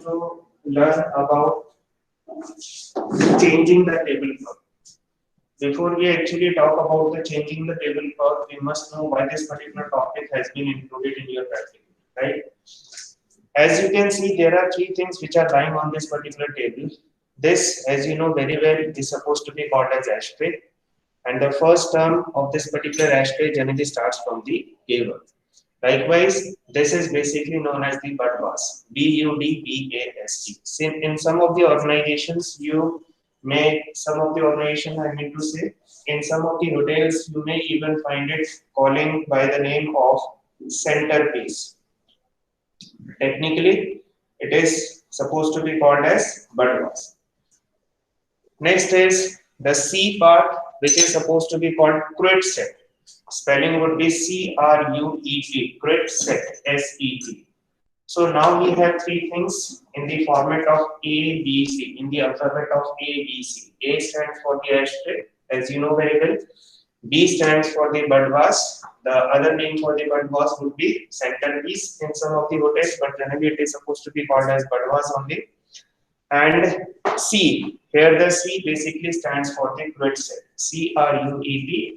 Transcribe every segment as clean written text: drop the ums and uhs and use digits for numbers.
to learn about changing the tablecloth. Before we actually talk about the changing the tablecloth, we must know why this particular topic has been included in your practical, right? As you can see, there are three things which are lying on this particular table. This, as you know very well, is supposed to be called as ashtray, and the first term of this particular ashtray generally starts from the A word. Likewise, this is basically known as the Budvas, Budvas. In some of the organizations, some of the organization, I mean to say, in some of the hotels, you may even find it calling by the name of centerpiece. Technically, it is supposed to be called as Budvas. Next is the C part, which is supposed to be called cruet set. Spelling would be CRUET, cruet set, SET. So now we have three things in the format of A, B, C, in the alphabet of A, B, C. A stands for the ashtray, as you know very well. B stands for the Budvas. The other name for the Budvas would be centerpiece in some of the hotels, but generally it is supposed to be called as Budvas only. And C, here the C basically stands for the cruet set, CRUET.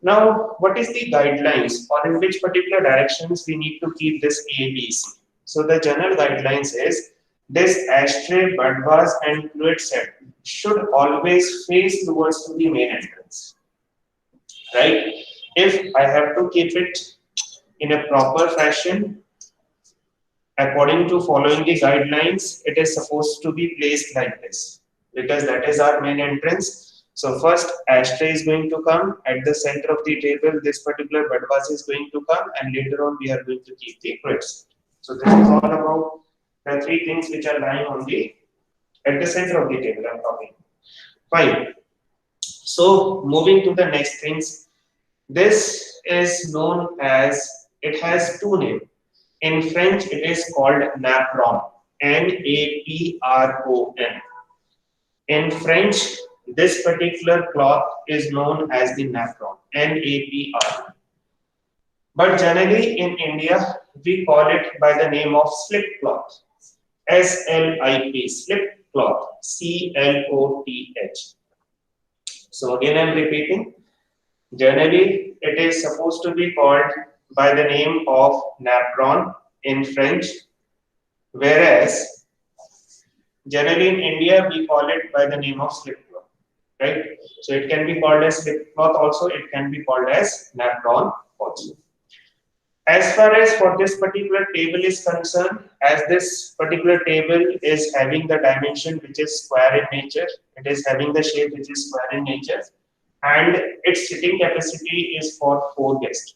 Now, what is the guidelines or in which particular directions we need to keep this ABC? So the general guidelines is this ashtray, Budvas and cruet set should always face towards the main entrance, right? If I have to keep it in a proper fashion, according to following the guidelines, it is supposed to be placed like this because that is our main entrance. So first ashtray is going to come at the center of the table. This particular Budvas is going to come, and later on we are going to keep the cruets. So this is all about the three things which are lying on the at the center of the table. I'm talking. Fine. So moving to the next things. This is known as, it has two names. In French, it is called napron. Napron. In French, this particular cloth is known as the napron. Napron. But generally in India, we call it by the name of slip cloth. SLIP, slip cloth. CLOTH. So again, I'm repeating. Generally, it is supposed to be called by the name of napron in French, whereas generally in India we call it by the name of slip cloth, right? So it can be called as slip cloth also, it can be called as napron also. As far as for this particular table is concerned, as this particular table is having the dimension which is square in nature, it is having the shape which is square in nature, and its sitting capacity is for 4 guests.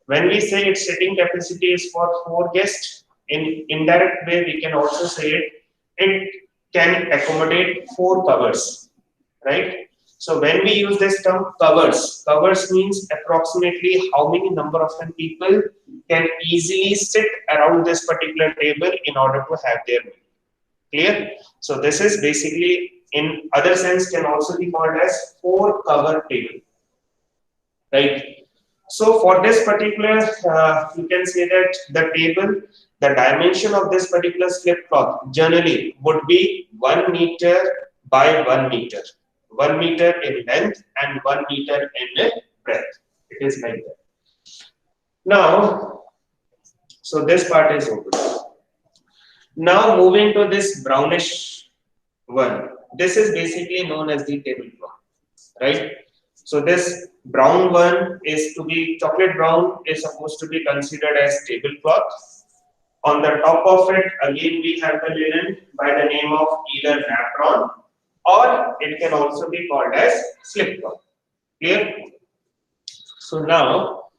When we say its sitting capacity is for 4 guests, in indirect way we can also say it can accommodate 4 covers, right? So when we use this term covers means approximately how many number of people can easily sit around this particular table in order to have their meal. Clear? So this is basically, in other sense, can also be called as 4 cover table, right? So for this particular, you can say that the table, the dimension of this particular slip cloth generally would be 1 meter by 1 meter. 1 meter in length and 1 meter in breadth. It is like that. Now, so this part is over. Now moving to this brownish one. This is basically known as the tablecloth, right? So this brown one is to be, chocolate brown is supposed to be considered as tablecloth. On the top of it, again we have the linen by the name of either napron, or it can also be called as slip cloth. Clear? So now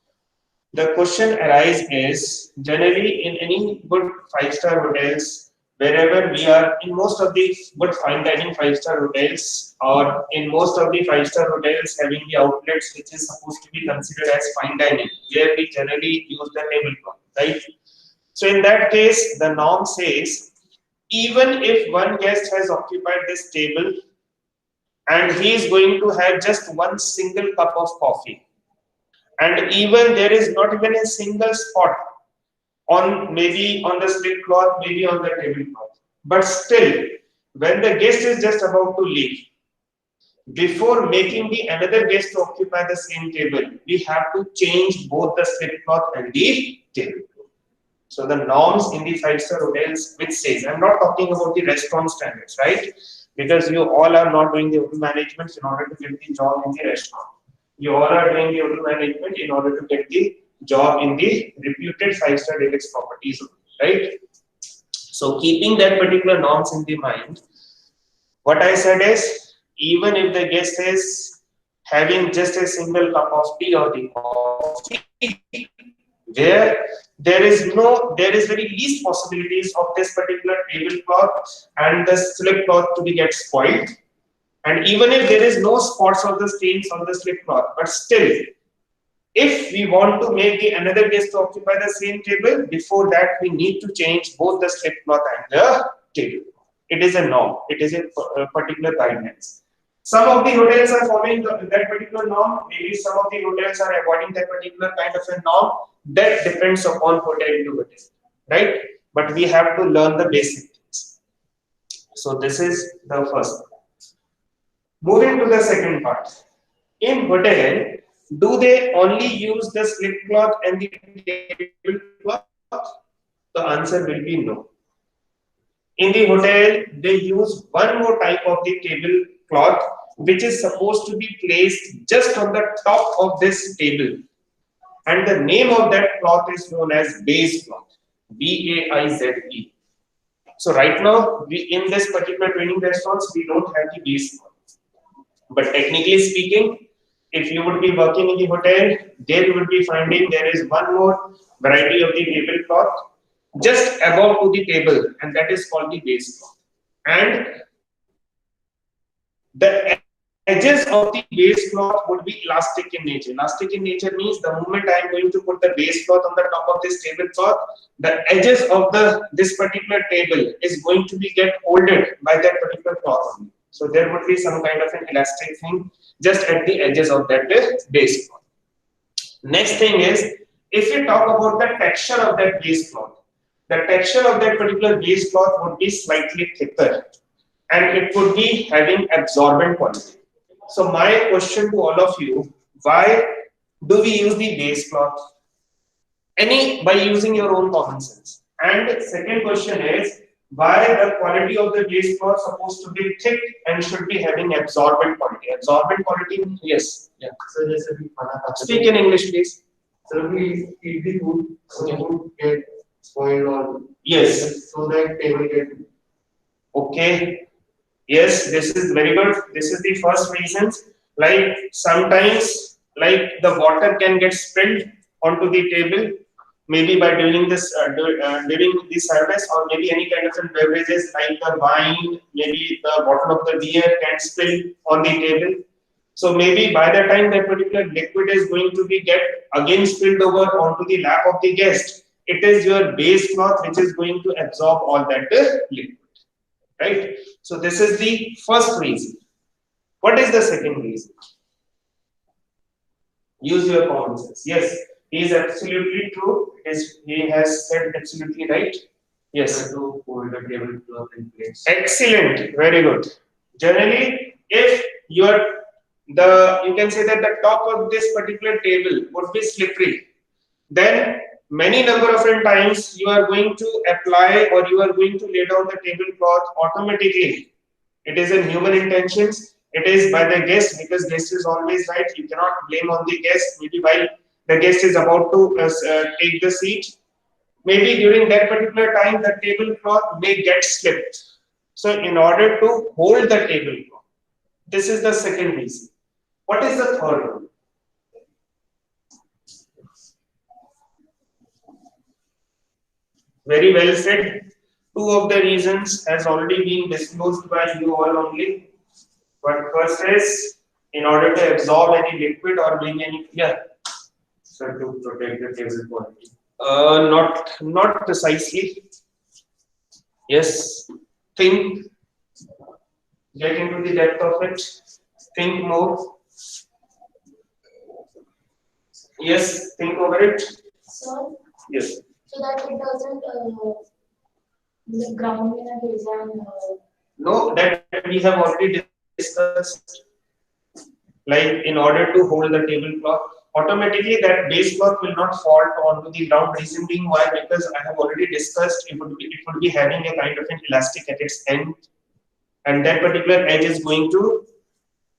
the question arises is, generally in any good 5-star hotels, wherever we are, in most of the good fine dining 5-star hotels, or in most of the 5-star hotels having the outlets which is supposed to be considered as fine dining, where we generally use the tablecloth, right? So in that case, the norm says, even if one guest has occupied this table and he is going to have just one single cup of coffee, and even there is not even a single spot on maybe on the slip cloth, maybe on the tablecloth. But still, when the guest is just about to leave, before making the another guest to occupy the same table, we have to change both the slip cloth and the tablecloth. So the norms in the five-star hotels which says, I'm not talking about the restaurant standards, right? Because you all are not doing the hotel management in order to get the job in the restaurant. You all are doing the hotel management in order to get the job in the reputed five-star deluxe properties, right? So keeping that particular norms in the mind, what I said is, even if the guest is having just a single cup of tea or the coffee, where there is very least possibilities of this particular tablecloth and the slip cloth to be get spoiled. And even if there is no spots or the stains on the slip cloth, but still, if we want to make the another guest to occupy the same table, before that we need to change both the slip cloth and the table. It is a norm. It is a particular guidelines. Some of the hotels are following that particular norm. Maybe some of the hotels are avoiding that particular kind of a norm. That depends upon hotel to hotel, right? But we have to learn the basic things. So this is the first. Moving to the second part. In hotel, do they only use the slip cloth and the tablecloth? The answer will be no. In the hotel, they use one more type of the tablecloth, which is supposed to be placed just on the top of this table. And the name of that cloth is known as baize cloth. B-A-I-Z-E. So right now, in this particular training restaurants, we don't have the baize cloth. But technically speaking, if you would be working in the hotel, there you would be finding there is one more variety of the tablecloth just above to the table, and that is called the baize cloth. And the edges of the baize cloth would be elastic in nature. Elastic in nature means the moment I am going to put the baize cloth on the top of this tablecloth, the edges of this particular table is going to be get folded by that particular cloth only. So there would be some kind of an elastic thing just at the edges of that baize cloth. Next thing is, if you talk about the texture of that baize cloth, the texture of that particular baize cloth would be slightly thicker and it would be having absorbent quality. So my question to all of you, why do we use the baize cloth? By using your own common sense. And second question is, why the quality of the baize cloth supposed to be thick and should be having absorbent quality? Absorbent quality, yes. Yeah. So speak in English, please. So we eat the food, so the food get spoiled or yes. So that table get okay. Yes, this is very good. This is the first reason. Like sometimes, like the water can get spilled onto the table, maybe by doing this during the service, or maybe any kind of beverages like the wine, maybe the bottle of the beer can spill on the table. So maybe by the time that particular liquid is going to be get again spilled over onto the lap of the guest, it is your baize cloth which is going to absorb all that liquid. Right? So this is the first reason. What is the second reason? Use your common sense. Yes, he is absolutely true. He has said absolutely right. Yes. To hold the tablecloth in place. Excellent. Very good. Generally, if you can say that the top of this particular table would be slippery, then many number of times you are going to apply or you are going to lay down the tablecloth automatically. It is in human intentions. It is by the guest, because guest is always right. You cannot blame on the guest. Maybe while the guest is about to take the seat, maybe during that particular time the tablecloth may get slipped. So in order to hold the tablecloth, this is the second reason. What is the third one? Very well said. Two of the reasons has already been disclosed by you all only. But first is in order to absorb any liquid or bring any So to protect the table quality. Not precisely. Yes. Think. Get into the depth of it. Think more. Yes. Think over it. So, yes. So that it doesn't ground in a design. No, that we have already discussed. Like in order to hold the tablecloth, automatically that base cloth will not fall onto the ground. Reason being why? Because I have already discussed it would be having a kind of an elastic at its end, and that particular edge is going to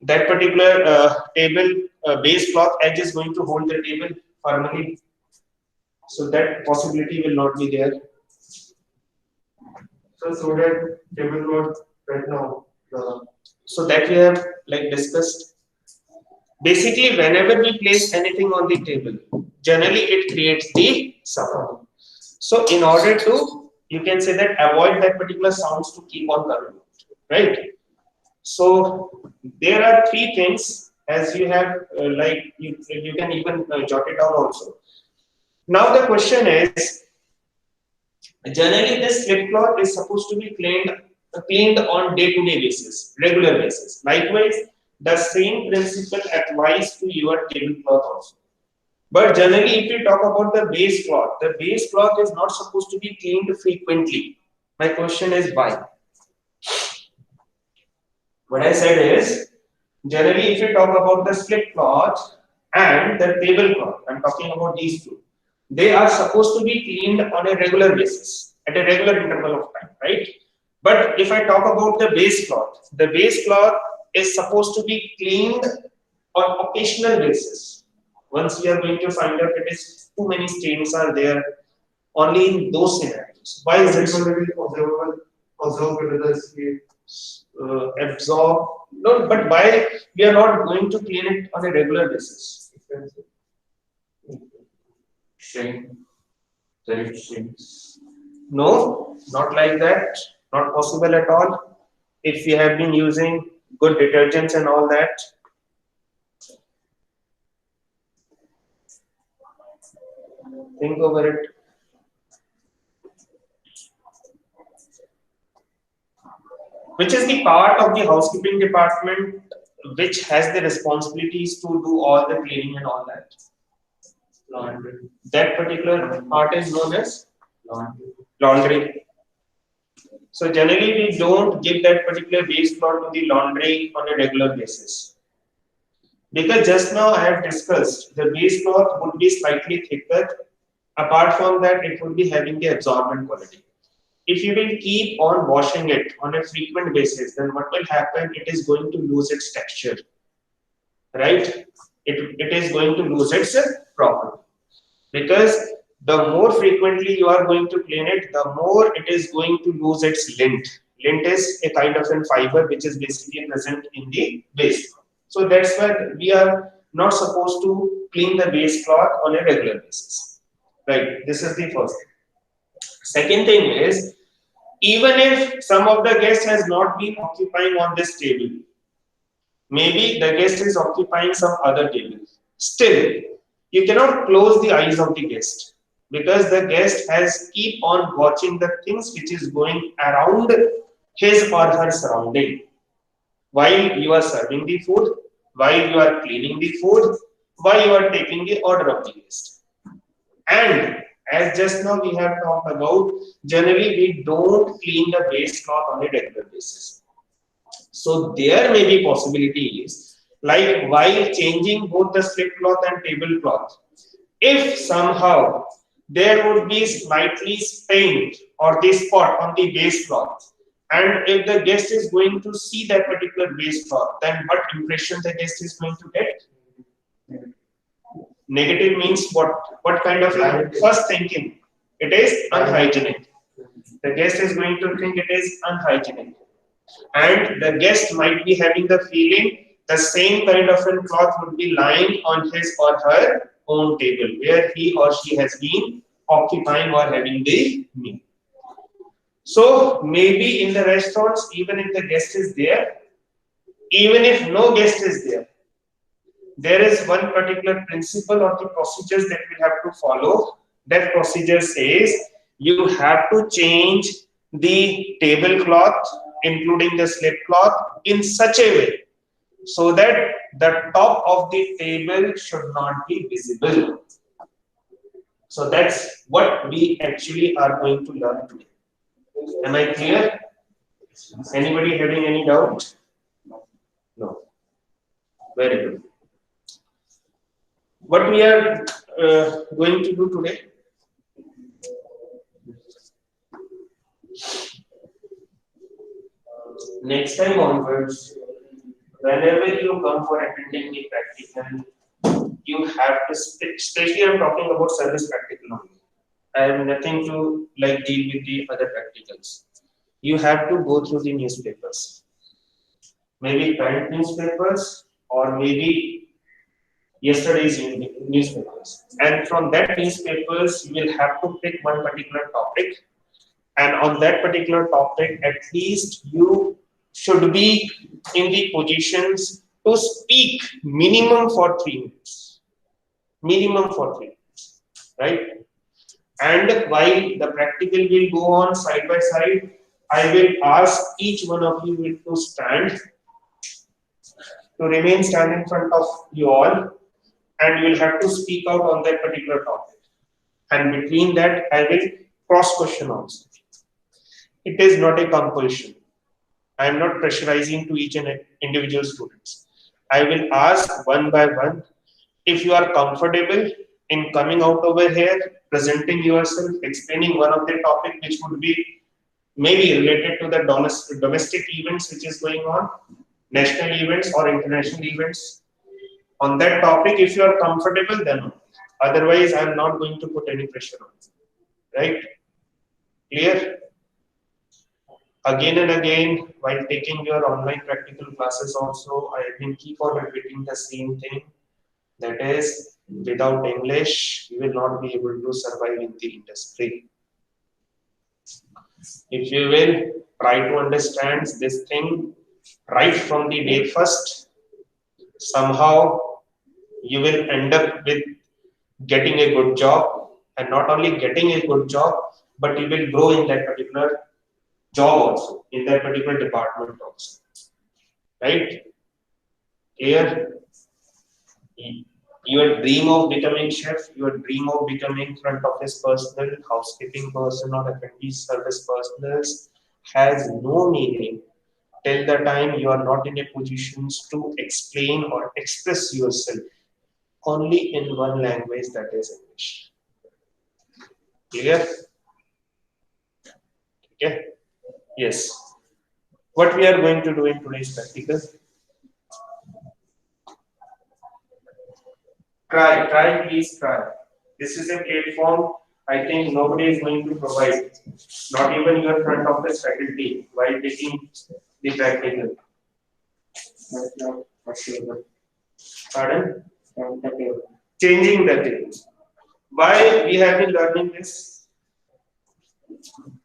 that particular table base cloth edge is going to hold the table firmly. So that possibility will not be there. So that tablecloth right now. So that we have like discussed. Basically, whenever we place anything on the table, generally it creates the sound. So in order to, you can say that avoid that particular sounds to keep on coming, right? So there are three things as you have you can even jot it down also. Now the question is, generally this slip cloth is supposed to be cleaned on day-to-day basis, regular basis. Likewise, the same principle applies to your tablecloth also. But generally, if we talk about the base cloth is not supposed to be cleaned frequently. My question is why? What I said is, generally, if you talk about the slip cloth and the tablecloth, I'm talking about these two. They are supposed to be cleaned on a regular basis, at a regular interval of time, right? But if I talk about the base cloth is supposed to be cleaned on occasional basis. Once we are going to find out it is too many stains are there, only in those scenarios. Why is it going to be observed with the absorb? No, but why we are not going to clean it on a regular basis? Stain. No, not like that. Not possible at all. If we have been using good detergents and all that. Think over it. Which is the part of the housekeeping department which has the responsibilities to do all the cleaning and all that? Laundry. That particular part is known as laundry. So generally we don't give that particular base cloth to the laundry on a regular basis. Because just now I have discussed the base cloth would be slightly thicker. Apart from that, it would be having the absorbent quality. If you will keep on washing it on a frequent basis, then what will happen? It is going to lose its texture, right? It is going to lose its property. Because the more frequently you are going to clean it, the more it is going to lose its lint. Lint is a kind of a fiber which is basically present in the base. So that's why we are not supposed to clean the base cloth on a regular basis. Right, this is the first thing. Second thing is, even if some of the guest has not been occupying on this table, maybe the guest is occupying some other table. Still, you cannot close the eyes of the guest because the guest has keep on watching the things which is going around his or her surrounding while you are serving the food, while you are cleaning the food, while you are taking the order of the guest. And as just now we have talked about, generally we don't clean the base cloth on a regular basis. So there may be possibilities like while changing both the slip cloth and tablecloth, if somehow there would be slightly stained or the spot on the base cloth, and if the guest is going to see that particular base cloth, then what impression the guest is going to get? Negative means what? What kind of first thinking? It is unhygienic. The guest is going to think it is unhygienic. And the guest might be having the feeling the same kind of a cloth would be lying on his or her own table where he or she has been occupying or having the meal. So maybe in the restaurants, even if the guest is there, even if no guest is there is one particular principle or the procedures that we have to follow. That procedure says you have to change the tablecloth, including the slip cloth, in such a way so that the top of the table should not be visible. So that's what we actually are going to learn today. Am I clear? Anybody having any doubt? No. Very good. What we are going to do today? Next time onwards, whenever you come for attending the practical, you have to, especially I'm talking about service practical only. I have nothing to like deal with the other practicals. You have to go through the newspapers, maybe current newspapers or maybe yesterday's newspapers. And from that newspapers, you will have to pick one particular topic. And on that particular topic, at least you should be in the positions to speak minimum for 3 minutes. Minimum for 3 minutes, right? And while the practical will go on side by side, I will ask each one of you to stand, to remain stand in front of you all, and you will have to speak out on that particular topic. And between that, I will cross question also. It is not a compulsion. I am not pressurizing to each and individual students. I will ask one by one. If you are comfortable in coming out over here, presenting yourself, explaining one of the topic which would be maybe related to the domestic events which is going on, national events or international events. On that topic, if you are comfortable, then otherwise I am not going to put any pressure on you. Right? Clear? Again and again, while taking your online practical classes also, I have been keep on repeating the same thing. That is, without English, you will not be able to survive in the industry. If you will try to understand this thing right from the day first, somehow you will end up with getting a good job, and not only getting a good job, but you will grow in that particular job also, in that particular department also. Right? Clear? Your dream of becoming chef, your dream of becoming front office personnel, housekeeping person, or F&B service personals has no meaning till the time you are not in a position to explain or express yourself only in one language, that is English. Clear? Okay. Yes. What we are going to do in today's practical? Try, please try. This is a platform I think nobody is going to provide, not even your front office faculty, while taking the practical. Pardon? Changing the table. Why we have been learning this?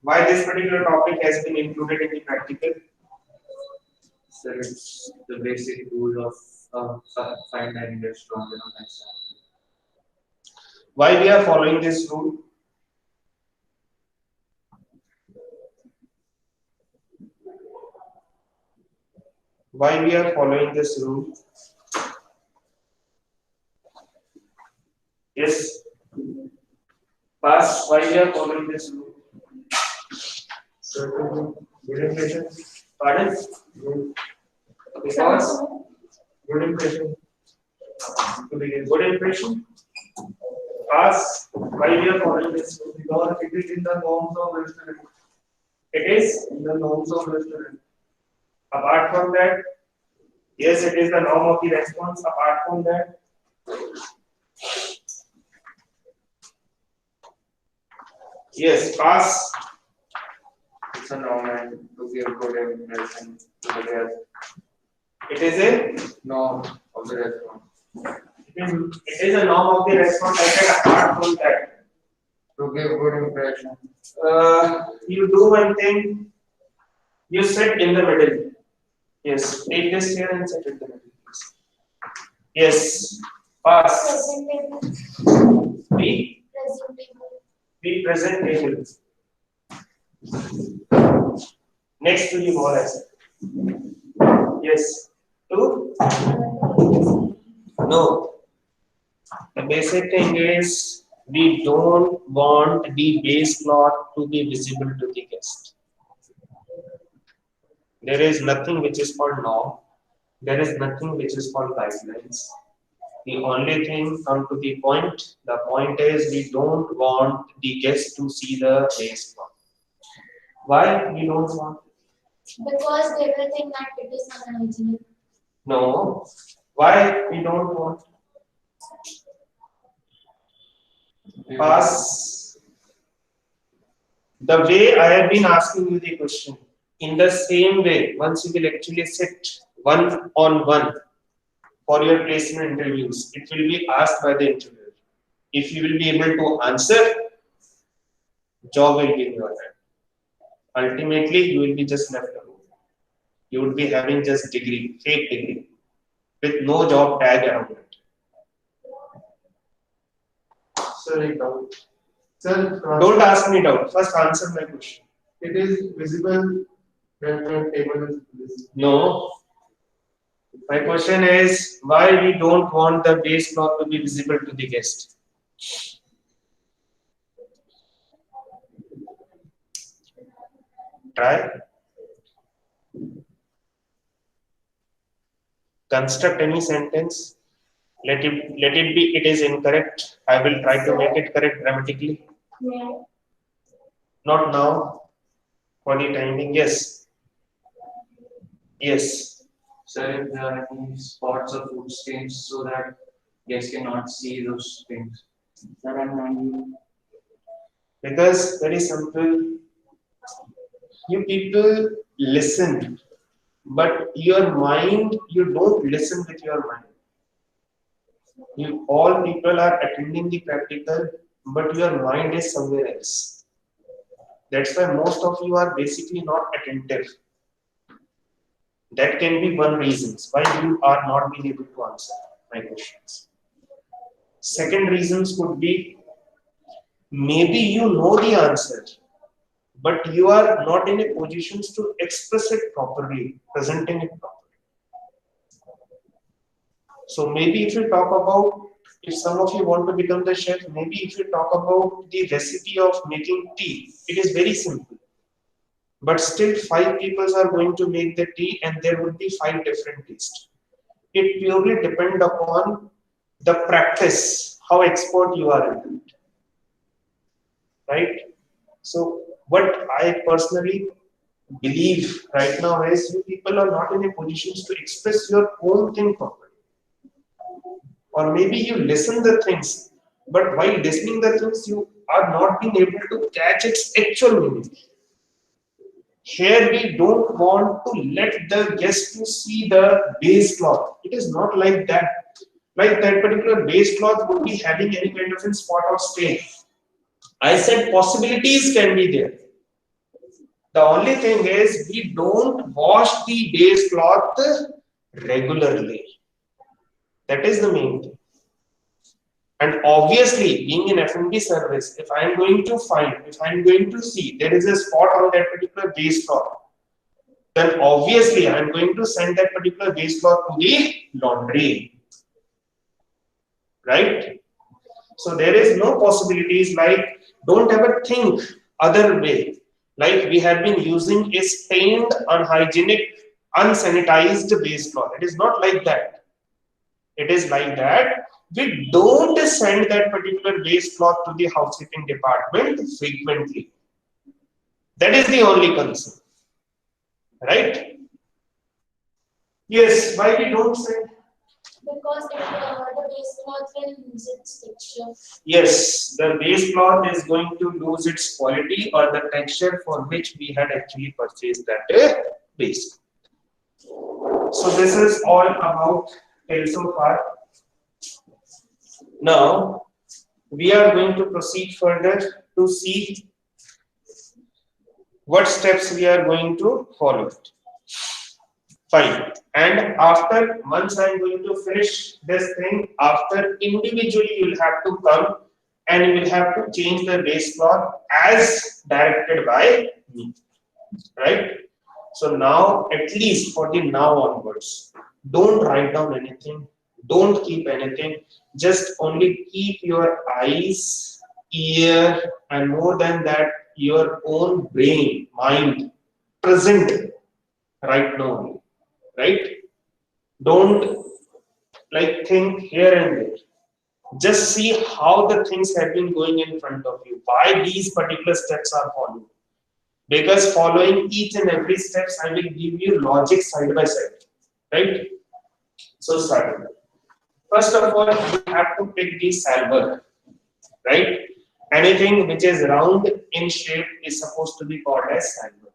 Why this particular topic has been included in the practical? So it's the basic rule of fine dining restaurant, Why we are following this rule? Why we are following this rule? Yes. Pass. Why we are following this rule? Good impression. Pardon? Because good impression. To begin, good impression. Pass. Why we are following this rule? because it is in the norms of restaurant. It is In the norms of restaurant. apart from that. Yes, it is the norm of the response. Apart from that, yes, pass. It's a norm and to give good impression to the guest. It is a Norm of the restaurant. it is a norm of the restaurant. I said apart from that, To give good impression. you do one thing. You sit in the middle. Yes, take this chair and sit in the middle. Yes, pass. Be present table. Next to the wall, I said. Yes. Two. No. The basic thing is We don't want the base cloth to be visible to the guest. There is nothing which is called norm. There is nothing which is called guidelines. The only thing come to the point. The point is we don't want the guest to see the base cloth. Why we don't want? Because they will think that it is unhygienic. No. Why we don't want? Pass. The way I have been asking you the question, in the same way, once you will actually sit one on one for your placement interviews, it will be asked by the interviewer. If you will be able to answer, job will be in your hand. Ultimately, you will be just left alone. You would be having just degree, fake degree, with no job tag around it. Sorry, doubt. Sir, Don't ask me doubt. First answer my question. it is visible when the table is visible. No. My question is why we don't want the base cloth to be visible to the guest. Try. Construct any sentence. Let it be it is incorrect. I will try to make it correct grammatically. Yeah. Not now. For the timing, yes. Yes. Sir, if there are any spots or food stains so that guests cannot see those stains. Sir, Because very simple. You people listen, but your mind, you don't listen with your mind. You all people are attending the practical, but your mind is somewhere else. That's why most of you are basically not attentive. That can be one reason why you are not being able to answer my questions. Second reasons could be maybe you know the answer, but you are not in a position to express it properly, presenting it properly. So maybe if you talk about, if some of you want to become the chef, maybe if you talk about the recipe of making tea, it is very simple. But still 5 people are going to make the tea and there would be 5 different tastes. It purely depends upon the practice, how expert you are in it. Right? So what I personally believe right now is you people are not in a position to express your own thing properly. Or maybe you listen the things, but while listening the things, you are not being able to catch its actual meaning. Here we don't want to let the guest to see the base cloth. It is not like that. Like that particular base cloth would be having any kind of a spot or stain. I said possibilities can be there. The only thing is we don't wash the base cloth regularly. That is the main thing. And obviously, being in F&B service, if I am going to find, if I am going to see there is a spot on that particular base cloth, then obviously I am going to send that particular base cloth to the laundry. Right? So there is no possibilities like don't ever think other way. Like we have been using a stained, unhygienic, unsanitized base cloth. It is not like that. It is like that. We don't send that particular base cloth to the housekeeping department frequently. That is the only concern. Right? Yes, why we don't send? Because the base cloth will lose its texture. Yes, the base cloth is going to lose its quality or the texture for which we had actually purchased that base. So this is all about till so far. Now we are going to proceed further to see what steps we are going to follow. Fine. And after, once I am going to finish this thing, after individually you will have to come and you will have to change the base cloth as directed by me. Right? So now, at least for the now onwards, don't write down anything. Don't keep anything. Just only keep your eyes ear, and more than that, your own brain, mind present right now, right? Don't like think here and there. Just see how the things have been going in front of you, why these particular steps are followed. Because following each and every steps, I will give you logic side by side, right? So start. First of all, you have to pick the salver, right? Anything which is round in shape is supposed to be called as salver.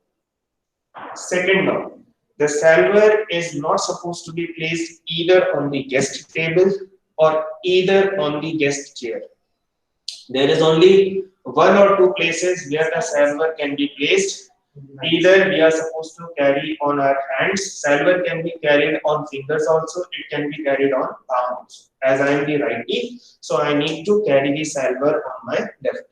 Second now, the salver is not supposed to be placed either on the guest table or either on the guest chair. There is only one or two places where the salver can be placed. Either we are supposed to carry on our hands, salver can be carried on fingers also, it can be carried on palm also. As I am the righty, so I need to carry the salver on my left.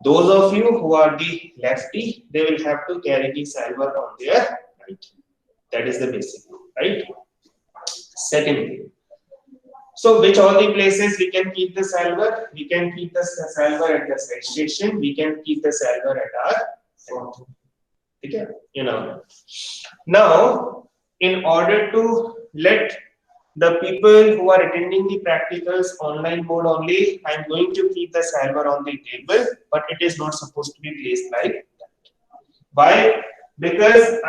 Those of you who are the lefty, they will have to carry the salver on their right. That is the basic rule, right? Second thing. So, which all the places we can keep the salver? We can keep the salver at the side station. We can keep the salver at our front. Okay, you know. Now, in order to let the people who are attending the practicals online mode only, I'm going to keep the salver on the table, but it is not supposed to be placed like that. Why? Because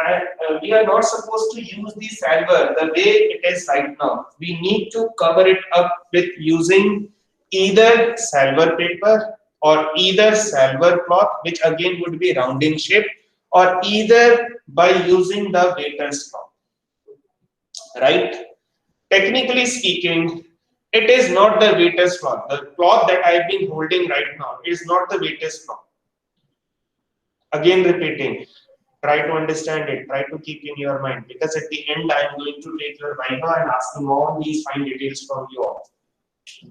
we are not supposed to use the salver the way it is right now. We need to cover it up with using either salver paper or either salver cloth, which again would be round in shape, or either by using the waiter's cloth. Right? Technically speaking, it is not the waiter's cloth. The cloth that I've been holding right now is not the waiter's cloth. Again repeating, try to understand it, try to keep in your mind, because at the end I'm going to take your Viva and asking all these fine details from you all.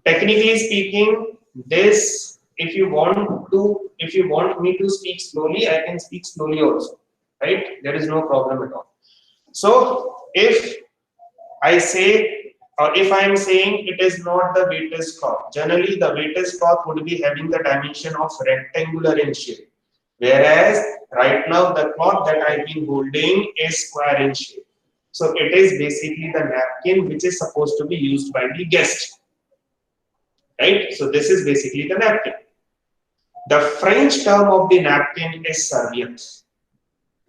Technically speaking, this, if you want me to speak slowly, I can speak slowly also, right? There is no problem at all. So if I say, or if I am saying it is not the waiter's cloth, generally the waiter's cloth would be having the dimension of rectangular in shape. Whereas right now the cloth that I've been holding is square in shape. So it is basically the napkin which is supposed to be used by the guest. Right? So this is basically the napkin. The French term of the napkin is serviette.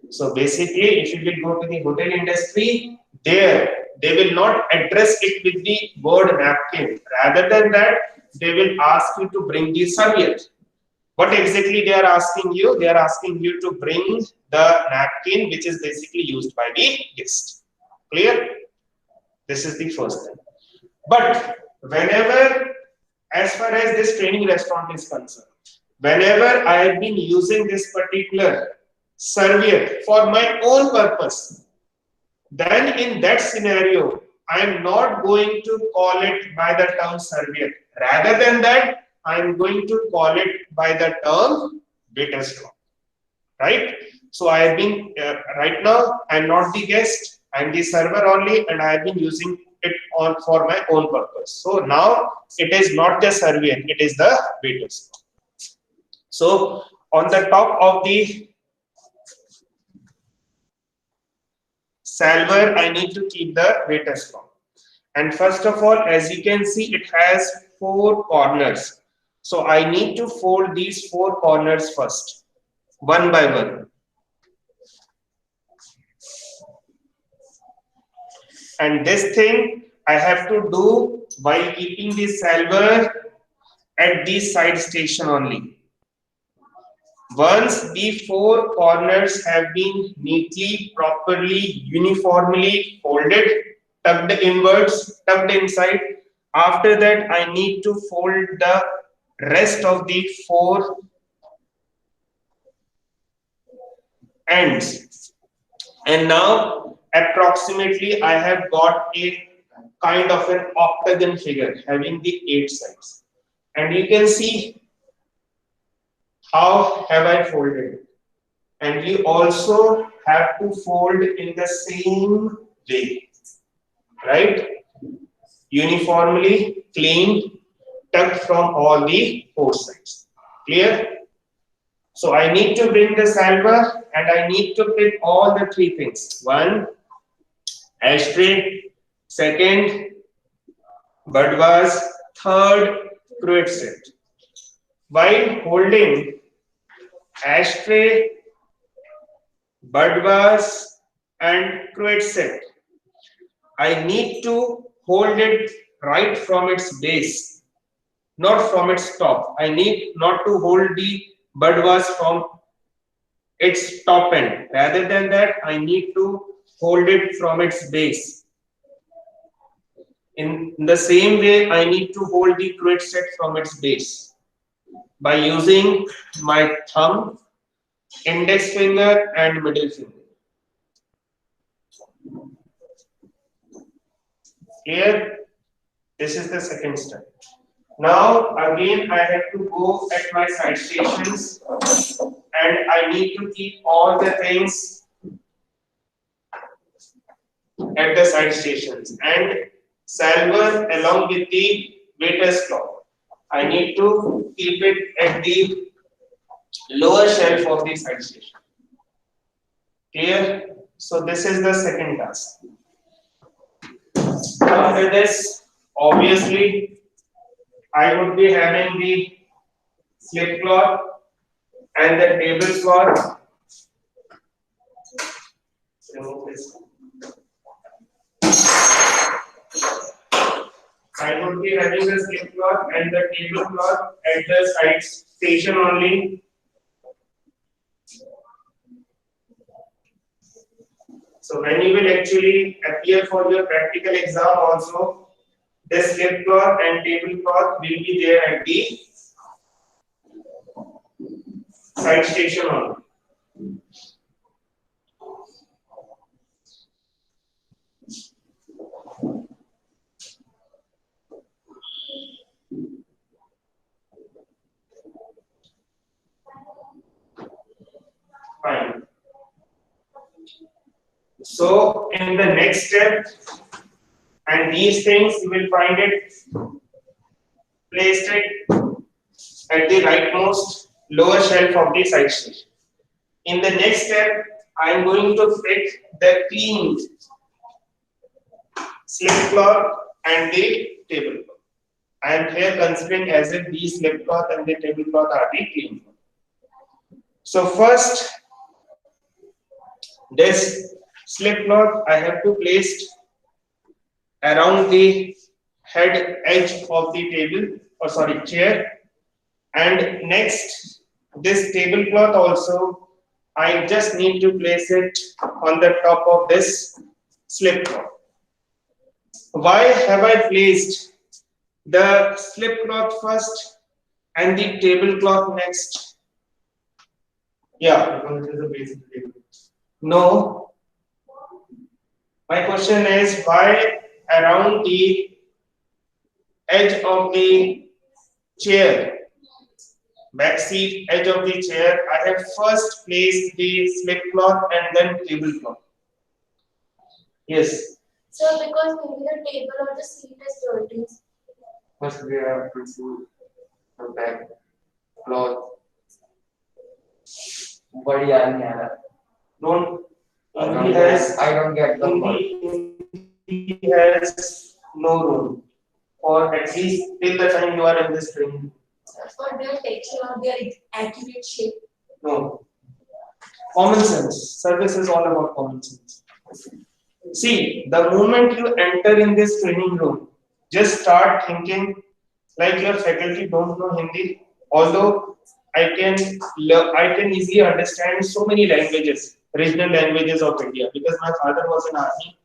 So basically, if you will go to the hotel industry, there they will not address it with the word napkin. Rather than that, they will ask you to bring the serviette. What exactly they are asking you? They are asking you to bring the napkin, which is basically used by the guest. Clear? This is the first thing. But whenever, as far as this training restaurant is concerned, whenever I have been using this particular serviette for my own purpose, then in that scenario, I am not going to call it by the term serviette. Rather than that, I am going to call it by the term waiter's cloth. Right? So I have been, right now, I am not the guest, I am the server only, and I have been using it on for my own purpose. So now it is not the serviette, it is the waiter's cloth. So on the top of the salver, I need to keep the waiter's cloth. And first of all, as you can see, it has 4 corners. So I need to fold these 4 corners first, one by one. And this thing I have to do by keeping the salver at the side station only. Once the 4 corners have been neatly, properly, uniformly folded, tucked inwards, tucked inside, after that I need to fold the rest of the 4 ends. And now approximately I have got a kind of an octagon figure having the 8 sides. And you can see how have I folded it. And you also have to fold in the same way, right? Uniformly, clean, tucked from all the four sides. Clear? So I need to bring the salver and I need to pick all the three things. One, ashtray. Second, bud vase. Third, cruet set. While holding ashtray, bud vase and cruet set, I need to hold it right from its base, not from its top. I need not to hold the bud vase from its top end. Rather than that, I need to hold it from its base. In the same way, I need to hold the cruet set from its base by using my thumb, index finger and middle finger. Here, this is the second step. Now again I have to go at my side stations and I need to keep all the things at the side stations and salver along with the waiter's cloth. I need to keep it at the lower shelf of the side station. Clear? So this is the second task. After this, obviously, I would be having the slip cloth and the tablecloth. Remove this. I would be having the slip cloth and the tablecloth at the side station only. So when you will actually appear for your practical exam also, this slip cloth and tablecloth will be there at the side station only. Fine. So in the next step, and these things you will find it placed it at the rightmost lower shelf of the side station. In the next step, I am going to fit the cleaned slip cloth and the tablecloth. I am here considering as if these slip cloth and the tablecloth are the clean. So first, this slip cloth I have to place around the head edge of the table, or sorry, chair. And next, this tablecloth also, I just need to place it on the top of this slip cloth. Why have I placed the slip cloth first and the tablecloth next? Yeah, Because it is a basic table. no. My question is why around the edge of the chair, back seat edge of the chair, I have first placed the slip cloth and then tablecloth. Yes. So because maybe the table or the seat is dirty. First, we have to do the back cloth. बढ़िया नहीं आ रहा. Don't. Hindi has. I don't get the point. Hindi has no room, or at least till the time you are in this training. For their texture or their accurate shape. No. Common sense. Service is all about common sense. See, the moment you enter in this training room, just start thinking like your faculty don't know Hindi. Although I can easily understand so many languages, regional languages of India, because my father was in army,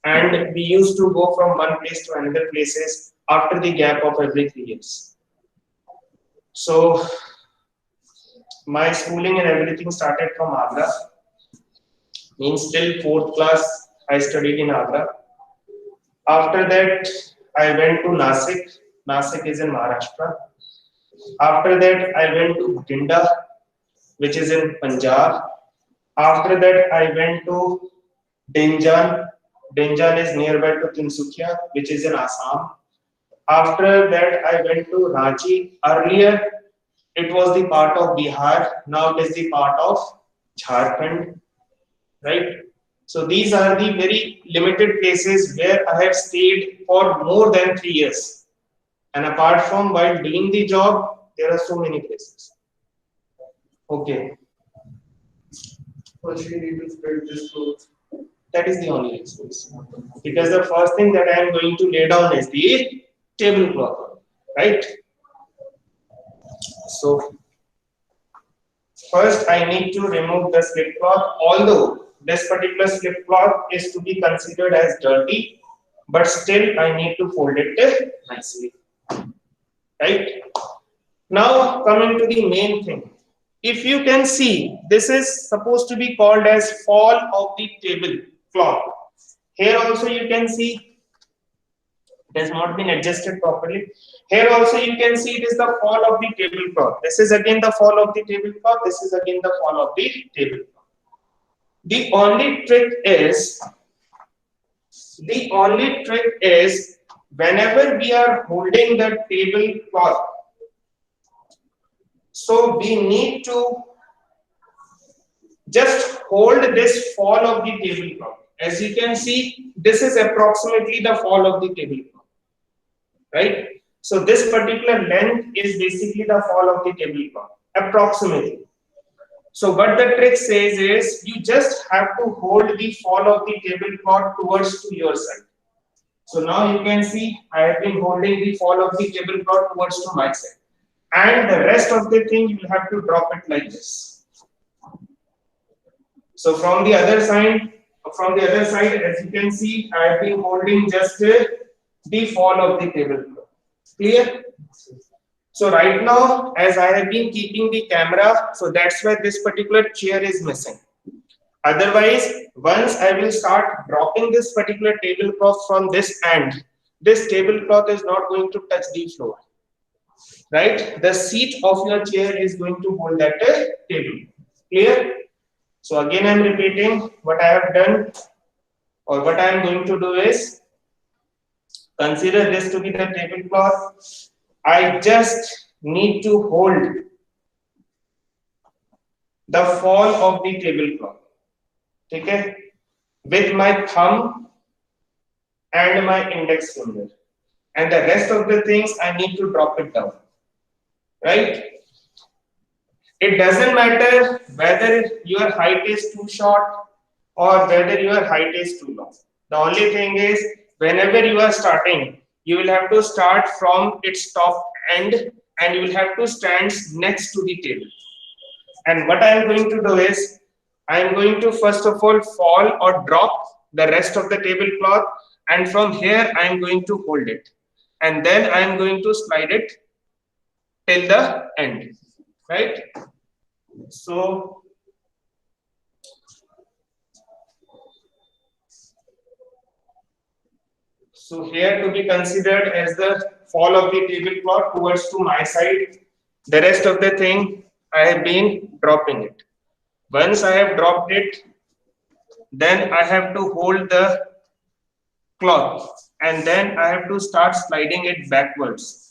and we used to go from one place to another places after the gap of every 3 years. So my schooling and everything started from Agra. Means till 4th class I studied in Agra. After that I went to Nasik. Nasik is in Maharashtra. After that I went to Bhatinda, which is in Punjab. After that I went to Denjan. Denjan is nearby to Tinsukia, which is in Assam. After that, I went to Ranchi. Earlier, it was the part of Bihar. Now it is the part of Jharkhand, right? So these are the very limited places where I have stayed for more than 3 years. And apart from while doing the job, there are so many places. Okay, First, we need to spread this cloth. that is the only expense. Because the first thing that I am going to lay down is the tablecloth, right? So first I need to remove the slip cloth, although this particular slip cloth is to be considered as dirty, but still I need to fold it nicely, right? Now coming to the main thing. If you can see, this is supposed to be called as fall of the tablecloth. Here also you can see it has not been adjusted properly. Here also you can see it is the fall of the tablecloth. This is again the fall of the tablecloth. This is again the fall of the tablecloth. The only trick is whenever we are holding the tablecloth, so we need to just hold this fall of the tablecloth. As you can see, this is approximately the fall of the tablecloth, right? So this particular length is basically the fall of the tablecloth, approximately. So what the trick says is you just have to hold the fall of the tablecloth towards to your side. So now you can see I have been holding the fall of the tablecloth towards to my side. And the rest of the thing you will have to drop it like this. So from the other side, as you can see, I have been holding just the fall of the tablecloth. Clear? So right now, as I have been keeping the camera, so that's why this particular chair is missing. Otherwise, once I will start dropping this particular tablecloth from this end, this tablecloth is not going to touch the floor, right? The seat of your chair is going to hold that table. Clear? So again, I am repeating what I have done, or what I am going to do is consider this to be the tablecloth. I just need to hold the fall of the tablecloth, okay, with my thumb and my index finger, and the rest of the things I need to drop it down, right? It doesn't matter whether your height is too short or whether your height is too long. The only thing is, whenever you are starting, you will have to start from its top end and you will have to stand next to the table. And what I am going to do is, I am going to first of all fall or drop the rest of the tablecloth, and from here I am going to hold it. And then I am going to slide it till the end, right? So here to be considered as the fall of the tablecloth towards to my side. The rest of the thing I have been dropping it. Once I have dropped it, then I have to hold the cloth and then I have to start sliding it backwards.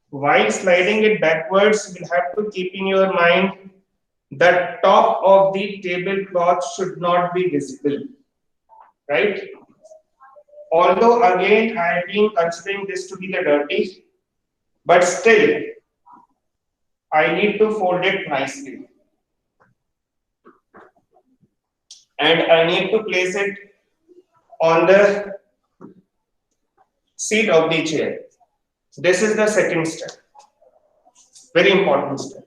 While sliding it backwards, you will have to keep in your mind the top of the tablecloth should not be visible, right? Although again I have been considering this to be the dirty, but still I need to fold it nicely. And I need to place it on the seat of the chair. This is the second step, very important step.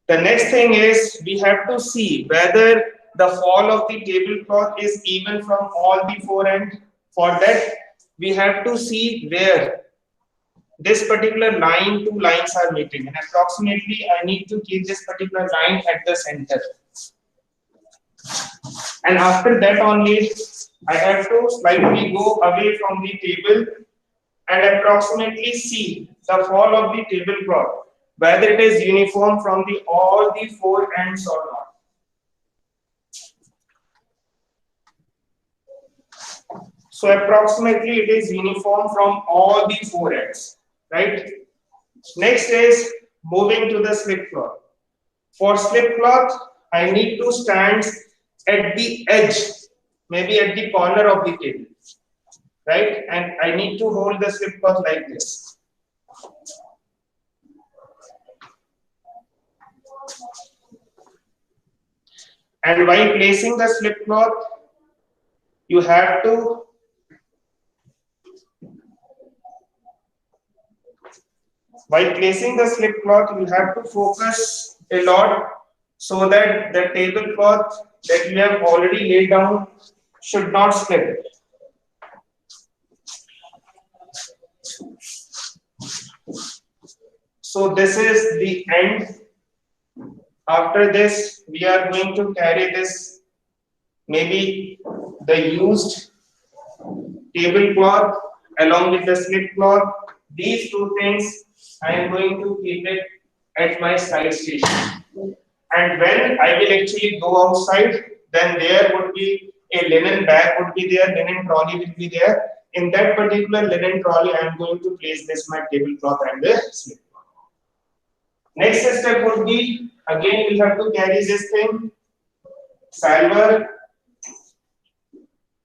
The next thing is we have to see whether the fall of the tablecloth is even from all the four ends. For that, we have to see where this particular line, two lines are meeting, and approximately I need to keep this particular line at the center. And after that only, I have to slightly go away from the table and approximately see the fall of the tablecloth, whether it is uniform from all the four ends or not. So approximately it is uniform from all the four ends, right? Next is moving to the slip cloth. For slip cloth, I need to stand at the edge, maybe at the corner of the table, right? And I need to hold the slip cloth like this. And while placing the slip cloth, you have to focus a lot so that the tablecloth that you have already laid down should not slip. So this is the end. After this, we are going to carry this, maybe the used tablecloth along with the slip cloth. These two things I am going to keep it at my side station. And when I will actually go outside, then there would be a linen bag would be there, linen trolley will be there. In that particular linen trolley, I am going to place this my tablecloth and the slip cloth. Next step would be, again we have to carry this thing, salver,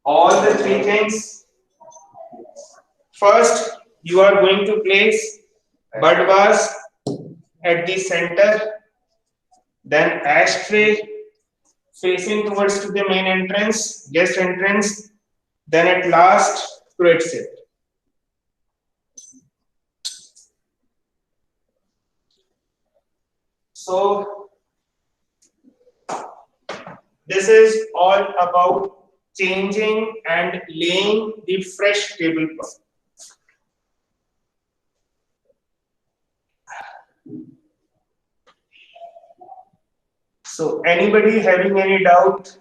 all the three things. First, you are going to place bud vase at the center, then ashtray facing towards to the main entrance, guest entrance, then at last fruit set. So this is all about changing and laying the fresh tablecloth. So anybody having any doubt